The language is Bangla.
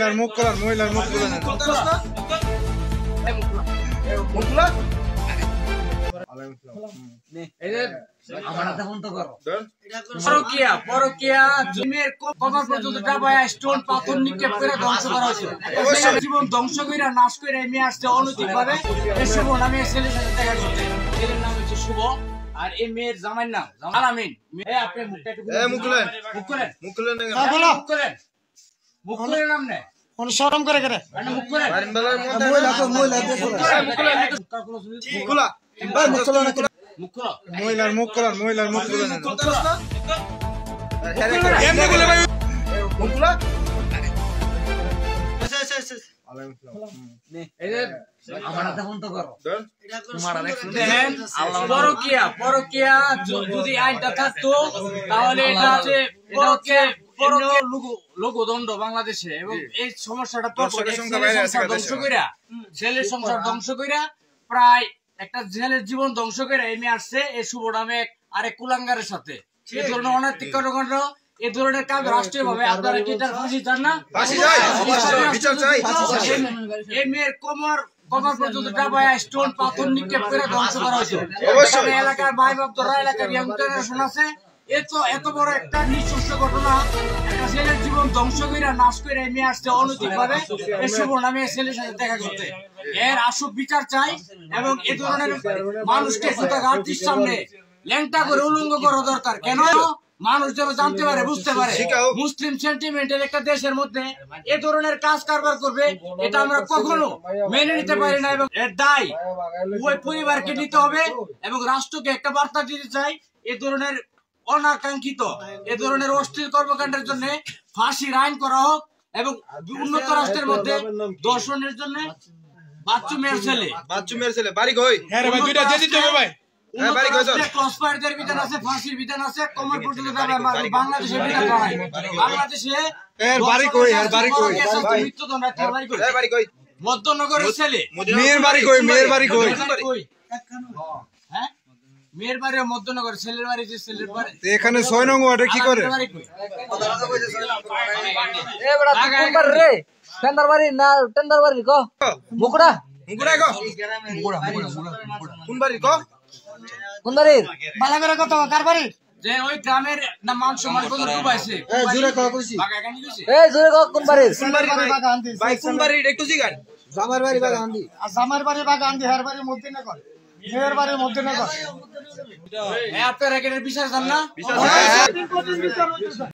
মহিলার মুখ খোলেন, মহিলার মুখ খোলেন। জীবন ধ্বংস করে নাশ করে মেয়ে আসছে অনৈতিক ভাবে। শুভ নামে ছেলের সাথে দেখা করতে, ছেলের নাম হচ্ছে শুভ আর এই মেয়ের জামাইয়ের নাম আলামিন। আপনি মুখটা একটু মুখ খুলেন, মুখ খুলেন, মুখ খুলেন, মুখ খুলেন, মুখ খুলেন। নাম নেই কোন শরম করে করে মুখ খুলেন, মহিলার মুখ খোলেন, মহিলার মুখ খোলেন। পরকিয়া যদি আইনটা থাকতো তাহলে এটা হচ্ছে লোকদণ্ড বাংলাদেশে। এবং এই সমস্যাটা ধ্বংস কইরা, ছেলের সংসার ধ্বংস কইরা, প্রায় একটা ছেলের জীবন ধ্বংস করে এমনি আসছে এই শুভ নামে আরেক কুলাঙ্গারের সাথে। এই ধরনের অনৈতিক কর্মকাণ্ড, এই ধরনের কাজ রাষ্ট্রীয় ভাবে আপনারা কি এটার ফাঁসি চান না? এই মেয়ের কোমর পর্যন্ত ডাবায় স্টোন পাথর নিক্ষেপ করে ধ্বংস করা হয়েছে। এলাকার ভাই বাপরা, এলাকার ইয়াং জেনারেশন আছে। এত বড় একটা নিঃশস্য ঘটনা, একটা ছেলের জীবন ধ্বংস করে নাশ করে এমনি আসছে অনৈতিক ভাবে এই শুভ নামে ছেলের সাথে দেখা করতে। এর আসল বিচার চাই এবং এ ধরনের মানুষকে ঘাটির সামনে ল্যাংটা করে উলঙ্গ করা দরকার। কেন? মানুষ যেন জানতে পারে, বুঝতে পারে মুসলিম সেন্টিমেন্টের একটা দেশের মধ্যে এ ধরনের কাজ কারবার করবে, এটা আমরা কখনো মেনে নিতে পারি না। এবং এর দায় ওই পরিবারকে নিতে হবে এবং রাষ্ট্রকে একটা বার্তা দিতে চাই, এ ধরনের অনাকাঙ্ক্ষিত এ ধরনের অশ্লীল কর্মকাণ্ডের জন্য ফাঁসির আইন করা হোক এবং উন্নত রাষ্ট্রের মধ্যে দর্শনের জন্য বাচ্চুমের ছেলে বাড়ি কই? ক্রসফায়ারদের বিধান আছে, ফাঁসির বিধান আছে, কোমর পর্যন্ত বাংলাদেশের বিধান নাই। বাংলাদেশে মধ্যনগরের ছেলে মেয়ের বাড়ি কই? মেয়ের বাড়ি কই? হ্যাঁ, মেয়ের বাড়িও মধ্যনগর, ছেলের বাড়ি যে ছেলের বাড়ি এখানে 6 নং ওয়ার্ডে কি করে? টেন্ডার বাড়ি না টেন্ডার বাড়ি কো মুকুড়া মুকুড়া কো কোন বাড়ি কো? কোন বাড়ির বালাগড়া কত কার বাড়ি? যে ওই গ্রামের নাম মান সম্মান কত রূপ আছে এই জোরে কো কইছি বাগাগানি কইছি এই জোরে কো কোন বাড়ির? কোন বাড়ি বাগান্দি ভাই কোন বাড়ি একটু জিগান। জামার বাড়ি বাগান্দি আর জামার বাড়ি বাগান্দি, হের বাড়ির মধ্যে না কর, মেয়ের বাড়ির মধ্যে না কর। আপনারা এখানে বিচার জান না?